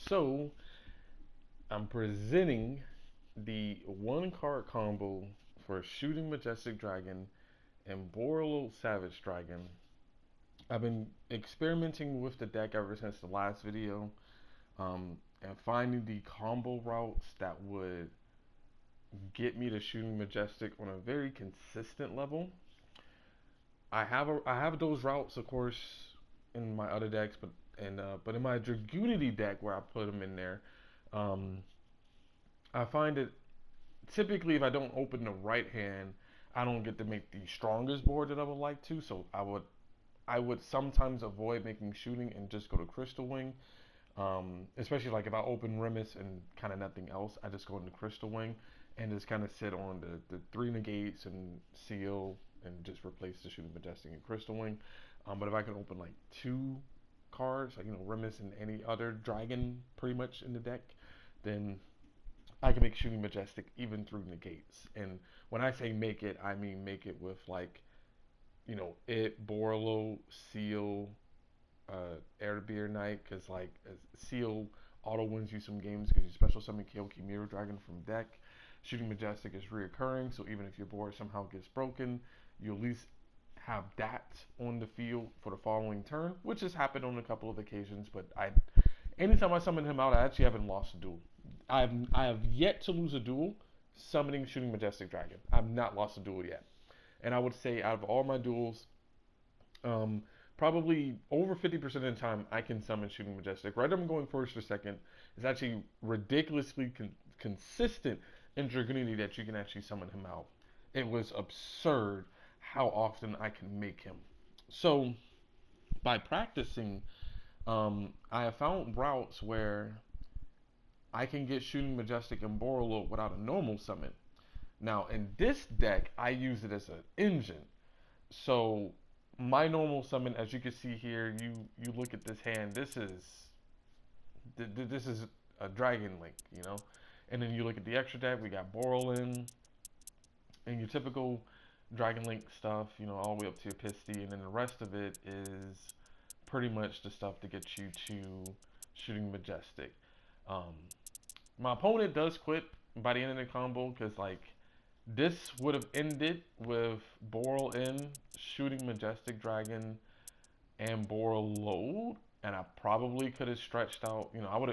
So I'm presenting the one card combo for Shooting Majestic Dragon and Borolo Savage Dragon. I've been experimenting with the deck ever since the last video, and finding the combo routes that would get me to Shooting Majestic on a very consistent level. I have those routes, of course, in my other decks, but in my Dragunity deck where I put them in there, um, I find it typically if I don't open the right hand, I don't get to make the strongest board that I would like to. So I would sometimes avoid making shooting and just go to Crystal Wing. Especially like if I open Remus and kind of nothing else, I just go into Crystal Wing and just kind of sit on the three negates and seal and just replace the Shooting Majestic and Crystal Wing. But if I can open like two cards, like Remus and any other dragon pretty much in the deck, then I can make Shooting Majestic even through negates. And when I say make it, I mean make it with like, it, Borlo, Seal, Air Beer Knight, because like Seal auto wins you some games because you special summon Kyoki Mirror Dragon from deck. Shooting Majestic is reoccurring, so even if your board somehow gets broken, you at least have that on the field for the following turn, which has happened on a couple of occasions. But anytime I summon him out, I actually haven't lost a duel. I have yet to lose a duel summoning Shooting Majestic Dragon. I've not lost a duel yet, and I would say out of all my duels, um, probably over 50% of the time I can summon Shooting Majestic. Right, I'm going first or second. It's actually ridiculously consistent in Dragunity that you can actually summon him out. It was absurd how often I can make him. So by practicing, I have found routes where I can get Shooting Majestic and Borolo without a normal summon. Now in this deck, I use it as an engine. So my normal summon, as you can see here, you look at this hand. This is a Dragon Link, and then you look at the extra deck. We got Borolin and your typical Dragon Link stuff, all the way up to your Pisty, and then the rest of it is pretty much the stuff to get you to Shooting Majestic. Um, my opponent does quit by the end of the combo because like this would have ended with Boral in, Shooting Majestic Dragon, and Boral load, and I probably could have stretched out.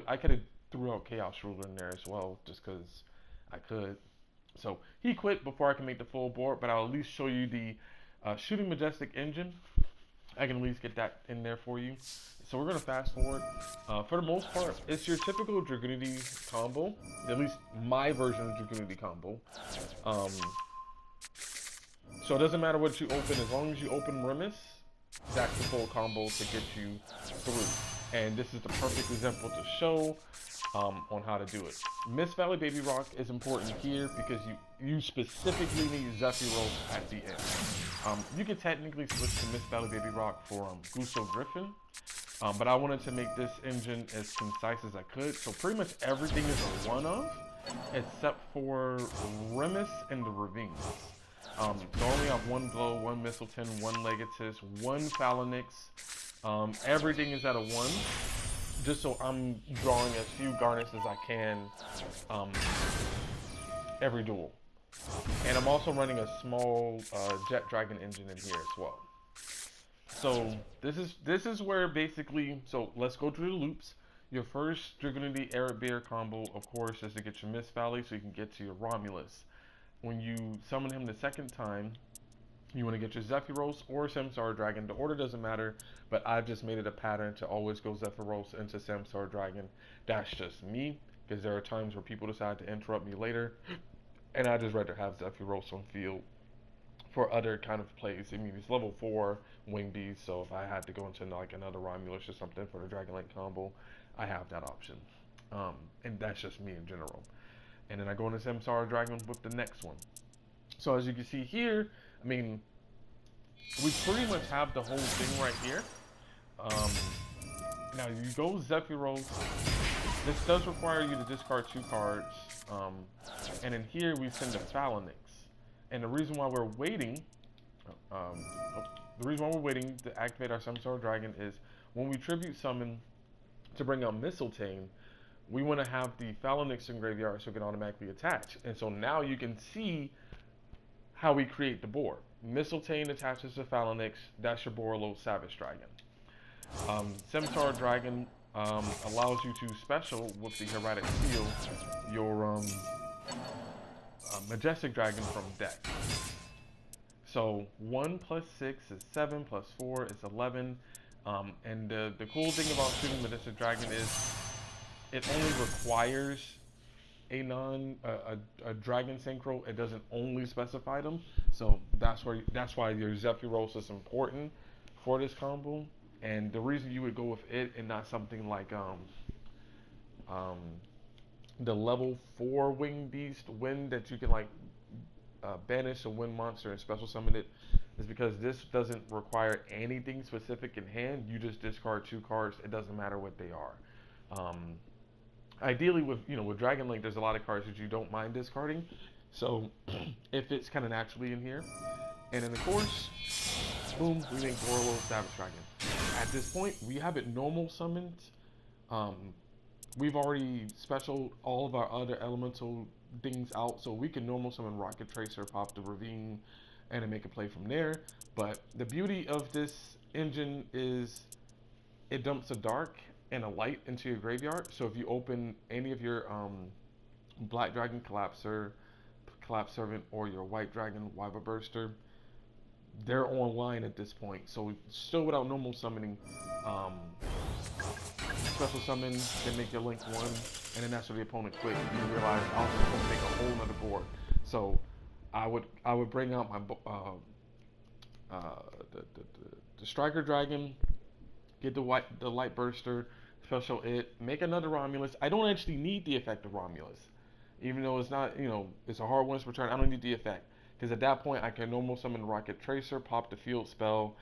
I could have threw out Chaos Ruler in there as well, just because I could. So he quit before I can make the full board, but I'll at least show you the Shooting Majestic engine. I can at least get that in there for you. So we're gonna fast forward. For the most part, it's your typical Dragunity combo. At least my version of Dragunity combo. Um, so it doesn't matter what you open, as long as you open Remus, that's the full combo to get you through. And this is the perfect example to show on how to do it. Mist Valley Baby Rock is important here because you specifically need Zephyros at the end. You can technically switch to Mist Valley Baby Rock for Gusto Griffin, but I wanted to make this engine as concise as I could. So pretty much everything is a one-of, except for Remus and the Ravines. So I only have one Glow, one Mistletoe, one Legatus, one Phalanx. Everything is at a 1, just so I'm drawing as few Garnets as I can every duel. And I'm also running a small Jet Dragon engine in here as well. So this is where basically, so let's go through the loops. Your first Dragunity Arid Bear combo, of course, is to get your Mist Valley so you can get to your Romulus. When you summon him the second time, you want to get your Zephyros or Samsara Dragon. The order doesn't matter, but I've just made it a pattern to always go Zephyros into Samsara Dragon. That's just me, because there are times where people decide to interrupt me later, and I just rather have Zephyros on field for other kind of plays. I mean, it's level 4 Wing Beast, so if I had to go into like another Romulus or something for the Dragon Link combo, I have that option. And that's just me in general. And then I go into Samsara Dragon with the next one. So as you can see here, I mean, we pretty much have the whole thing right here. Now you go Zephyros. This does require you to discard 2 cards. And in here we send a Phalanx. And the reason why we're waiting, to activate our Samsara Dragon is when we tribute summon to bring out Mistletoe, we want to have the Phalanx in graveyard so it can automatically attach. And so now you can see how we create the board. Mistletoe attaches to Phalanx. That's your Borolo Savage Dragon. Scimitar Dragon allows you to special with the Heretic Seal your Majestic Dragon from deck. So 1 plus 6 is 7, plus 4 is 11. And the cool thing about shooting Majestic Dragon is it only requires a dragon synchro. It doesn't only specify them. So that's why your Zephyros is important for this combo. And the reason you would go with it and not something like the level 4 Winged Beast Wind that you can like banish a wind monster and special summon it, is because this doesn't require anything specific in hand. You just discard 2 cards. It doesn't matter what they are. Ideally, with Dragon Link, there's a lot of cards that you don't mind discarding. So if it's kind of naturally in here, and then of course, boom, we make Borolo Savage Dragon. At this point, we have it normal summoned. We've already special all of our other elemental things out, so we can normal summon Rocket Tracer, pop the Ravine, and then make a play from there. But the beauty of this engine is it dumps a dark and a light into your graveyard. So if you open any of your Black Dragon Collapser, Collapse Servant, or your White Dragon Wyver Burster, they're online at this point. So still without normal summoning, special summon, then make your link 1, and then that's where the opponent quit. You realize I'll just make a whole nother board. So I would bring out my the Striker Dragon, get the Light Burster, special it, make another Romulus. I don't actually need the effect of Romulus, even though it's not, it's a hard once return. I don't need the effect, because at that point I can normal summon Rocket Tracer, pop the field spell,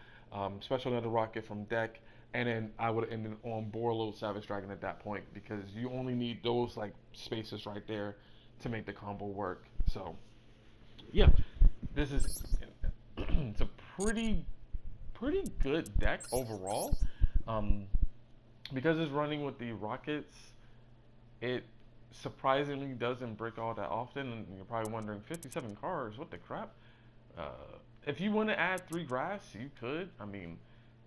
special another Rocket from deck, and then I would end it on Borolo Savage Dragon at that point, because you only need those like spaces right there to make the combo work. So yeah, this is it's a pretty good deck overall. Because it's running with the Rockets, it surprisingly doesn't brick all that often. And you're probably wondering, 57 cards, what the crap? If you want to add 3 grass, you could. I mean,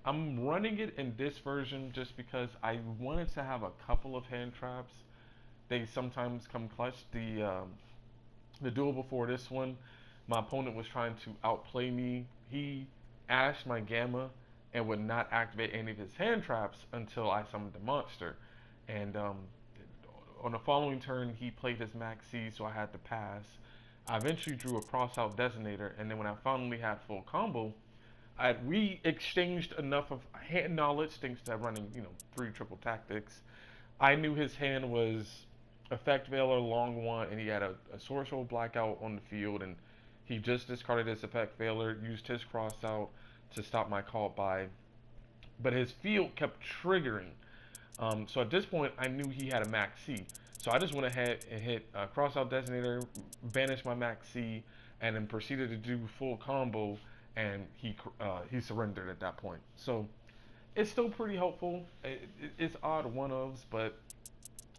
I'm running it in this version just because I wanted to have a couple of hand traps. They sometimes come clutch. The duel before this one, my opponent was trying to outplay me. He ashed my Gamma and would not activate any of his hand traps until I summoned the monster. And on the following turn, he played his Max C, so I had to pass. I eventually drew a cross-out Designator, and then when I finally had full combo, we exchanged enough of hand knowledge, thanks to running, 3 triple tactics. I knew his hand was Effect Veiler, Long One, and he had a Sorcerer Blackout on the field, and he just discarded his Effect Veiler, used his cross-out to stop my call by, but his field kept triggering. So at this point, I knew he had a Max C. So I just went ahead and hit Cross-Out Designator, banished my Max C, and then proceeded to do full combo, and he surrendered at that point. So it's still pretty helpful. It's odd one-ofs, but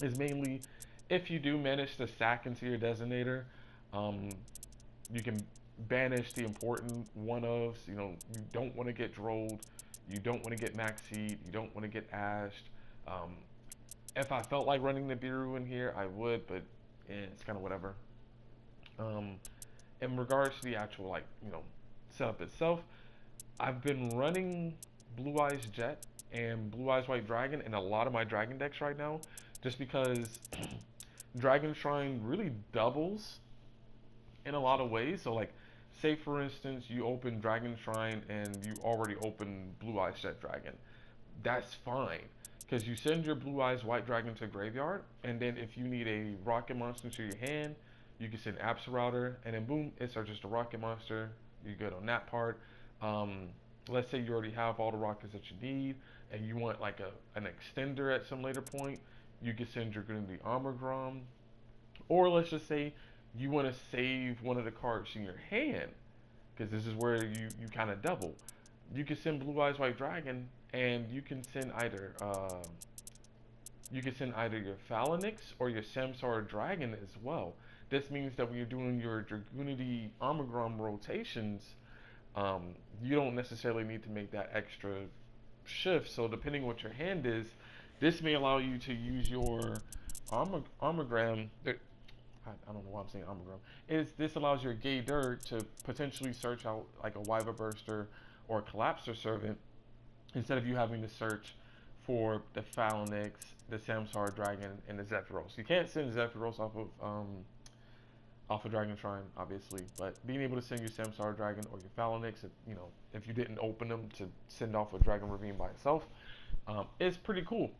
it's mainly if you do manage to sack into your Designator, you can banish the important one-ofs. You don't want to get drolled, you don't want to get maxied, you don't want to get ashed. If I felt like running the Biru in here, I would, but it's kind of whatever. In regards to the actual setup itself, I've been running Blue Eyes Jet and Blue Eyes White Dragon in a lot of my Dragon decks right now, just because Dragon Shrine really doubles in a lot of ways. So like, say for instance, you open Dragon Shrine and you already open Blue Eyes Jet Dragon. That's fine, because you send your Blue Eyes White Dragon to graveyard, and then if you need a rocket monster to your hand, you can send Absolouter, and then boom, it searches the rocket monster. You're good on that part. Let's say you already have all the rockets that you need, and you want like an extender at some later point, you can send your Grindy Armor Grom. Or let's just say you want to save one of the cards in your hand, because this is where you kind of double. You can send Blue Eyes White Dragon, and you can send either you can send either your Phalanx or your Samsara Dragon as well. This means that when you're doing your Dragunity Armagrom rotations, you don't necessarily need to make that extra shift. So depending on what your hand is, this may allow you to use your Armagram. I don't know why I'm saying Armagram. Is this allows your Gator to potentially search out like a Wyver Burster or a Collapser Servant instead of you having to search for the Phalanx, the Samsara Dragon, and the Zephyros. You can't send Zephyros off of Dragon Shrine, obviously, but being able to send your Samsara Dragon or your Phalanx, if you didn't open them to send off a Dragon Ravine by itself, is pretty cool.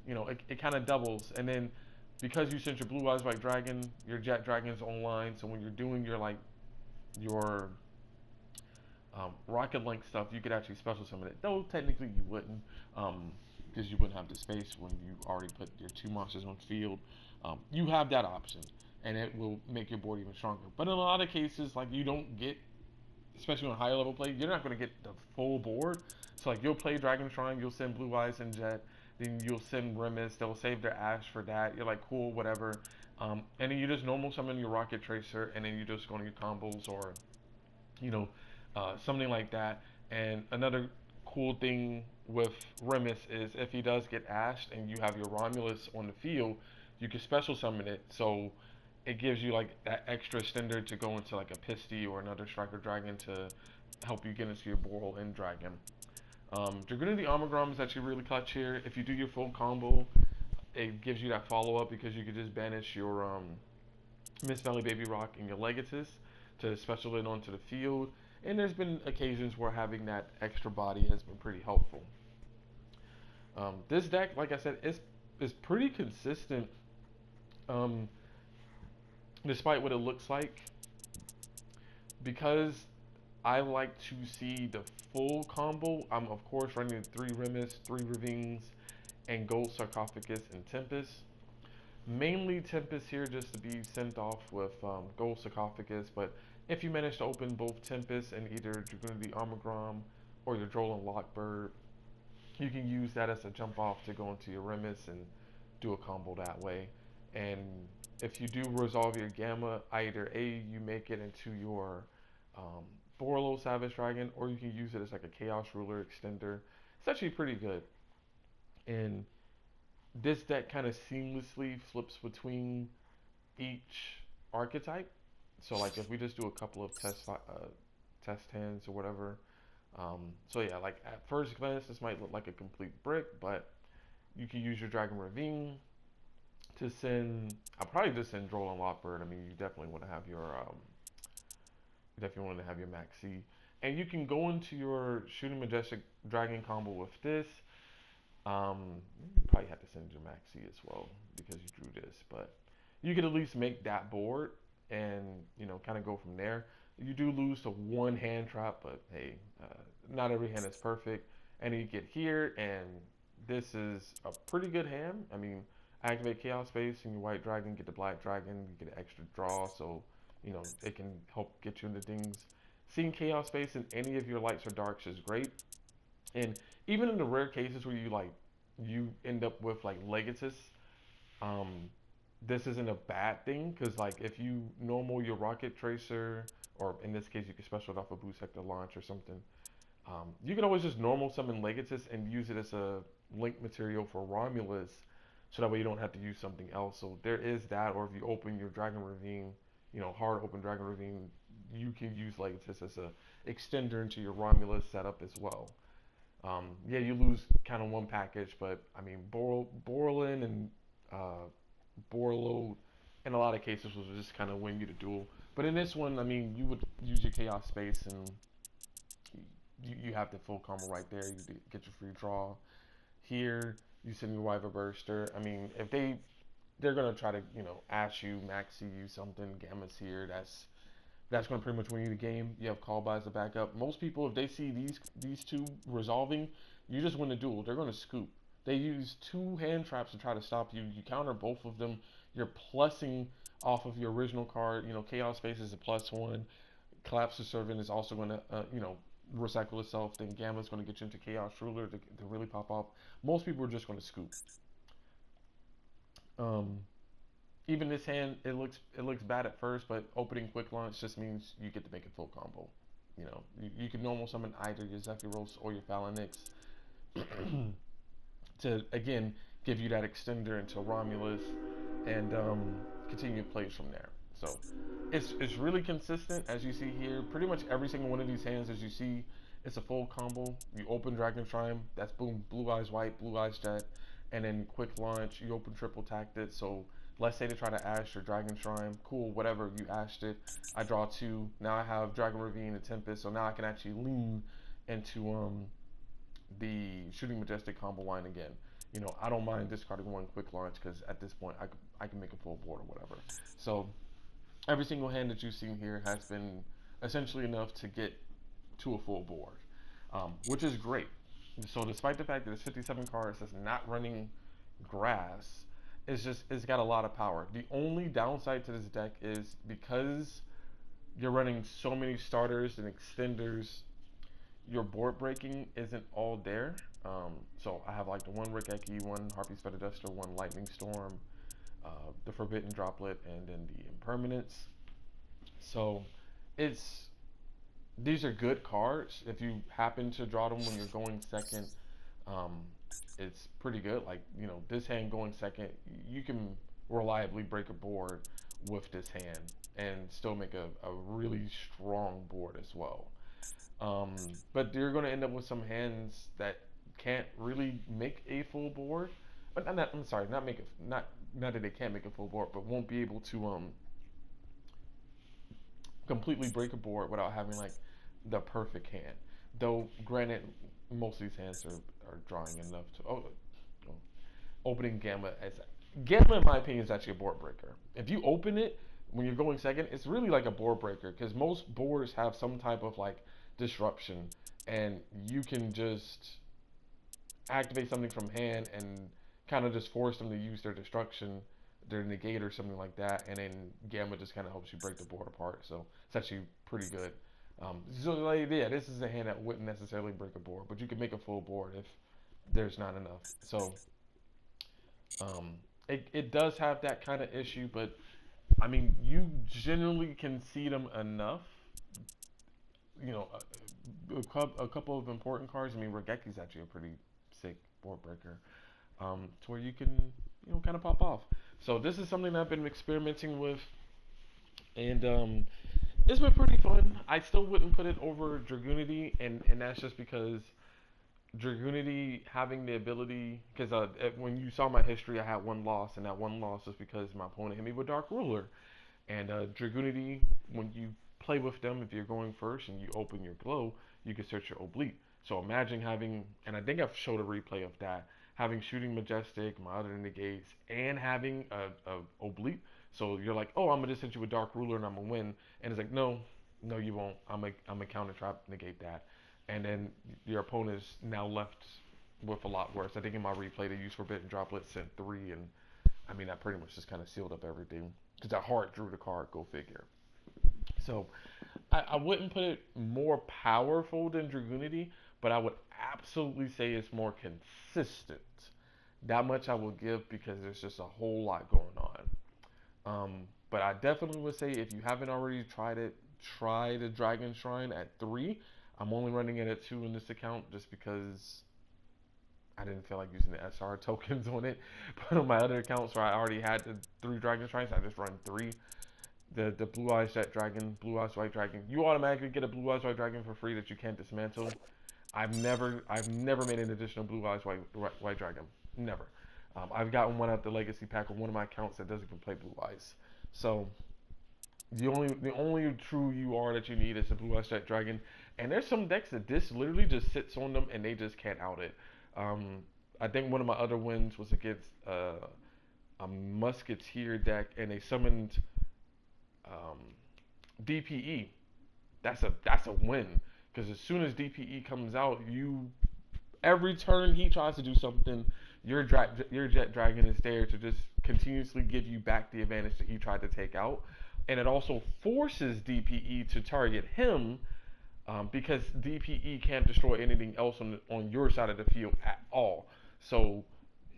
It kind of doubles, and then because you sent your Blue Eyes White Dragon, your Jet Dragon's online, so when you're doing your Rocket Link stuff, you could actually special summon it. Though technically you wouldn't, because you wouldn't have the space when you already put your 2 monsters on field. You have that option, and it will make your board even stronger. But in a lot of cases, like you don't get, especially on higher level play, you're not going to get the full board. So like you'll play Dragon Shrine, you'll send Blue Eyes and Jet, then you'll send Remus. They'll save their Ash for that. You're like, cool, whatever. And then you just normal summon your Rocket Tracer, and then you just go on your combos or, you know, something like that. And another cool thing with Remus is if he does get ashed and you have your Romulus on the field, you can special summon it. So it gives you like that extra extender to go into like a Pisty or another Striker Dragon to help you get into your Boral and Dragon. Dragunity Armagrom is actually really clutch here. If you do your full combo, it gives you that follow up because you could just banish your Miss Valley Baby Rock and your Legatus to special it onto the field. And there's been occasions where having that extra body has been pretty helpful. This deck, like I said, is pretty consistent, despite what it looks like, because I like to see the full combo. I'm of course running 3 Remus, 3 Ravines, and Gold Sarcophagus and Tempest. Mainly Tempest here just to be sent off with Gold Sarcophagus, but if you manage to open both Tempest and either Dragunity Armagrom or your Droll and Lockbird, you can use that as a jump off to go into your Remus and do a combo that way. And if you do resolve your Gamma, either A, you make it into your Borlo Savage Dragon, or you can use it as like a Chaos Ruler extender. It's actually pretty good. And this deck kind of seamlessly flips between each archetype. So like if we just do a couple of test hands or whatever. So yeah, like at first glance, this might look like a complete brick, but you can use your Dragon Ravine to send. I'll probably just send Droll and Lockbird. I mean, you definitely want to have your Max C, and you can go into your Shooting Majestic Dragon combo with this. You probably have to send your Max C as well because you drew this, but you could at least make that board and kind of go from there. You do lose to one hand trap, but hey, not every hand is perfect. And you get here, and this is a pretty good hand. I mean, activate Chaos Space and your White Dragon, get the Black Dragon, you get an extra draw, so it can help get you into things. Seeing Chaos Space in any of your lights or darks is great. And even in the rare cases where you end up with like Legatus, this isn't a bad thing because like if you normal your Rocket Tracer, or in this case you can special it off a Boost Sector Launch or something, you can always just normal summon Legatus and use it as a link material for Romulus, so that way you don't have to use something else. So there is that, or if you open your Dragon Ravine, hard open Dragon Ravine, you can use Legatus as a extender into your Romulus setup as well. Yeah, you lose kind of one package, but I mean, Borlin and Borlo, in a lot of cases, was just kind of win you the duel. But in this one, I mean, you would use your Chaos Space, and you have the full combo right there. You get your free draw. Here, you send your Wyver Burster. I mean, if they're gonna try to ash you, maxi you something, Gamma's here. That's going to pretty much win you the game. You have Call By as a backup. Most people, if they see these two resolving, you just win the duel. They're going to scoop. They use 2 hand traps to try to stop you. You counter both of them. You're plussing off of your original card. Chaos Space is a +1. Collapse the Servant is also going to, recycle itself. Then Gamma's going to get you into Chaos Ruler to really pop off. Most people are just going to scoop. Um, Even this hand, it looks bad at first, but opening quick launch just means you get to make a full combo. You can normal summon either your Zephyros or your Phalanx to again give you that extender into Romulus and continue plays from there. So it's really consistent as you see here. Pretty much every single one of these hands as you see, it's a full combo. You open Dragon Shrine, that's boom, Blue Eyes White, Blue Eyes Jet, and then quick launch, you open triple tacked it. So let's say they try to ash your Dragon Shrine, cool, whatever, you ashed it. I draw two. Now I have Dragon Ravine and Tempest, so now I can actually lean into the Shooting Majestic combo line again. I don't mind discarding one quick launch because at this point I can make a full board or whatever. So every single hand that you've seen here has been essentially enough to get to a full board, which is great. So despite the fact that it's 57 cards that's not running grass, it's got a lot of power. The only downside to this deck is because you're running so many starters and extenders, your board breaking isn't all there. So I have like the one Rikeki, one Harpy's Feather Duster, one Lightning Storm, the Forbidden Droplet, and then the Impermanence. So it's these are good cards. If you happen to draw them when you're going second, um, it's pretty good. Like, this hand going second, you can reliably break a board with this hand and still make a really strong board as well. But you're going to end up with some hands that can't really make a full board. But I'm sorry, not make it, not that they can't make a full board, but won't be able to completely break a board without having like the perfect hand. Though, granted, most of these hands are drawing enough to opening Gamma as Gamma, in my opinion, is actually a board breaker. If you open it when you're going second, it's really like a board breaker because most boards have some type of like disruption, and you can just activate something from hand and kind of just force them to use their destruction, their negate or something like that, and then Gamma just kind of helps you break the board apart. So it's actually pretty good. So like, yeah, this is a hand that wouldn't necessarily break a board, but you can make a full board if there's not enough. So it does have that kind of issue, but I mean, you generally can see them enough. A couple of important cards. I mean, Rageki's actually a pretty sick board breaker, to where you can, kind of pop off. So this is something that I've been experimenting with, and it's been pretty fun. I still wouldn't put it over Dragoonity, and that's just because Dragoonity having the ability, because when you saw my history, I had one loss, and that one loss was because my opponent hit me with Dark Ruler. And Dragoonity, when you play with them, if you're going first and you open your glow, you can search your oblique. So imagine having, and I think I've showed a replay of that, having Shooting Majestic, my other negates, and having a oblique. So you're like, oh, I'm gonna just hit you with Dark Ruler and I'm gonna win. And it's like, no, no, you won't. I'm a counter trap, negate that. And then your opponent is now left with a lot worse. I think in my replay they used Forbidden Droplet, sent 3, and I mean that pretty much just kind of sealed up everything. Because I hard drew the card, go figure. So I wouldn't put it more powerful than Dragoonity, but I would absolutely say it's more consistent. That much I will give because there's just a whole lot going on. But I definitely would say if you haven't already tried it, try the Dragon Shrine at 3. I'm only running it at 2 in this account just because I didn't feel like using the SR tokens on it. But on my other accounts where I already had the 3 Dragon Shrines, I just run 3. The Blue Eyes Jet Dragon, Blue Eyes White Dragon. You automatically get a Blue Eyes White Dragon for free that you can't dismantle. I've never made an additional Blue Eyes White Dragon. Never. I've gotten one out the Legacy pack on one of my accounts that doesn't even play Blue Eyes. So the only true UR that you need is the Blue Eyes Jet Dragon. And there's some decks that this literally just sits on them and they just can't out it. I think one of my other wins was against a Musketeer deck, and they summoned DPE. That's a win because as soon as DPE comes out, every turn he tries to do something, your Jet Dragon is there to just continuously give you back the advantage that he tried to take out, and it also forces DPE to target him. Because DPE can't destroy anything else on your side of the field at all. So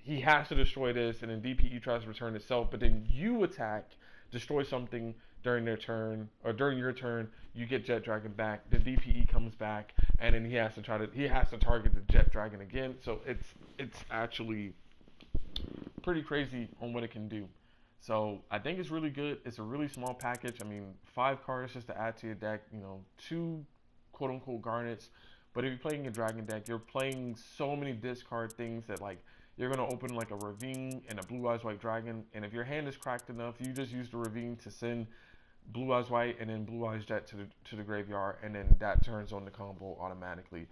he has to destroy this, and then DPE tries to return itself, but then you attack, destroy something during their turn, or during your turn, you get Jet Dragon back, the DPE comes back, and then he has to target the Jet Dragon again. So it's actually pretty crazy on what it can do. So I think it's really good. It's a really small package. I mean, 5 cards just to add to your deck. 2 quote unquote garnets. But if you're playing a dragon deck, you're playing so many discard things that like you're gonna open like a Ravine and a Blue Eyes White Dragon, and if your hand is cracked enough, you just use the Ravine to send Blue Eyes White and then Blue Eyes Jet to the graveyard, and then that turns on the combo automatically.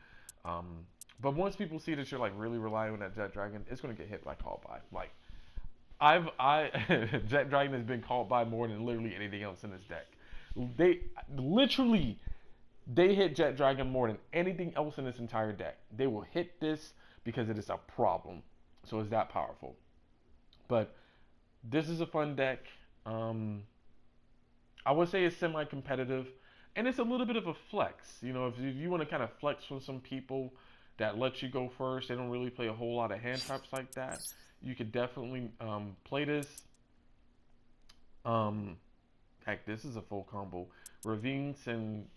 But once people see that you're like really relying on that Jet Dragon, it's gonna get hit by call by. Like I Jet Dragon has been called by more than literally anything else in this deck. They literally they hit Jet Dragon more than anything else in this entire deck. They will hit this because it is a problem. So it's that powerful. But this is a fun deck. I would say it's semi-competitive, and it's a little bit of a flex. If you want to kind of flex with some people that let you go first, they don't really play a whole lot of hand traps like that. You could definitely play this. Heck, this is a full combo. Ravine, send,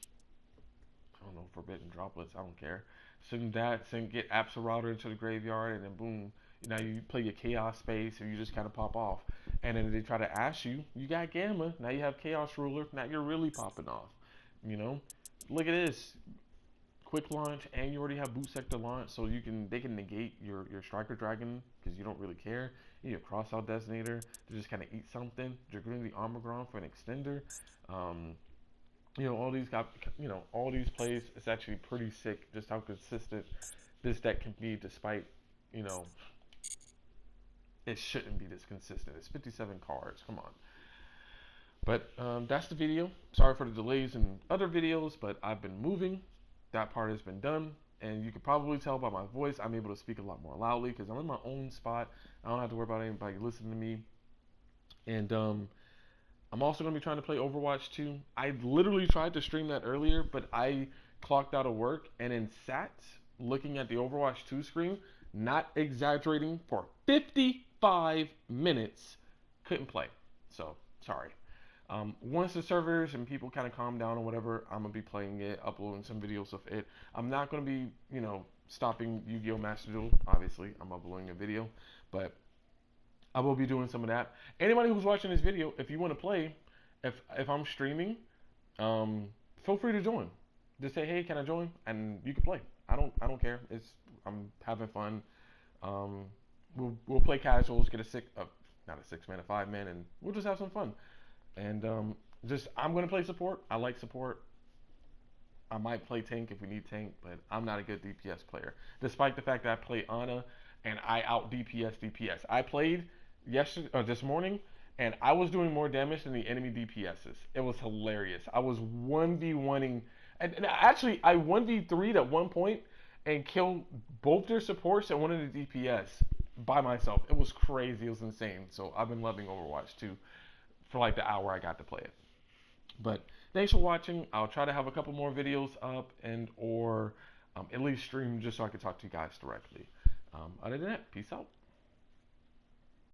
I don't know, Forbidden Droplets, I don't care. Send that, get Absorauder into the graveyard, and then boom. Now you play your Chaos Space, and you just kind of pop off. And then they try to ash you, you got Gamma. Now you have Chaos Ruler. Now you're really popping off. Look at this. Quick launch, and you already have Boot Sector launch, so they can negate your Striker Dragon because you don't really care. You need a Crossout Designator to just kind of eat something. Dragoon the Armor Ground for an extender. All these plays. It's actually pretty sick just how consistent this deck can be, despite it shouldn't be this consistent. It's 57 cards. Come on. But that's the video. Sorry for the delays in other videos, but I've been moving. That part has been done, and you can probably tell by my voice I'm able to speak a lot more loudly because I'm in my own spot. I don't have to worry about anybody listening to me. And I'm also going to be trying to play Overwatch 2. I literally tried to stream that earlier, but I clocked out of work and then sat looking at the Overwatch 2 screen, not exaggerating, for 55 minutes. Couldn't play. So, sorry. Once the servers and people kind of calm down or whatever, I'm going to be playing it, uploading some videos of it. I'm not going to be, stopping Yu-Gi-Oh! Master Duel. Obviously, I'm uploading a video. But I will be doing some of that. Anybody who's watching this video, if you want to play, if I'm streaming, feel free to join. Just say, hey, can I join? And you can play. I don't care. I'm having fun. We'll play casuals, get not a 6-man, a 5-man, and we'll just have some fun. And I'm gonna play support. I like support. I might play tank if we need tank, but I'm not a good DPS player. Despite the fact that I play Ana and I out DPS. I played this morning, and I was doing more damage than the enemy DPSs. It was hilarious. I was 1v1ing, and actually I 1v3'd at one point and killed both their supports and one of the DPS by myself. It was crazy. It was insane. So I've been loving Overwatch 2 for like the hour I got to play it. But thanks for watching. I'll try to have a couple more videos up or at least stream just so I can talk to you guys directly. Other than that, peace out.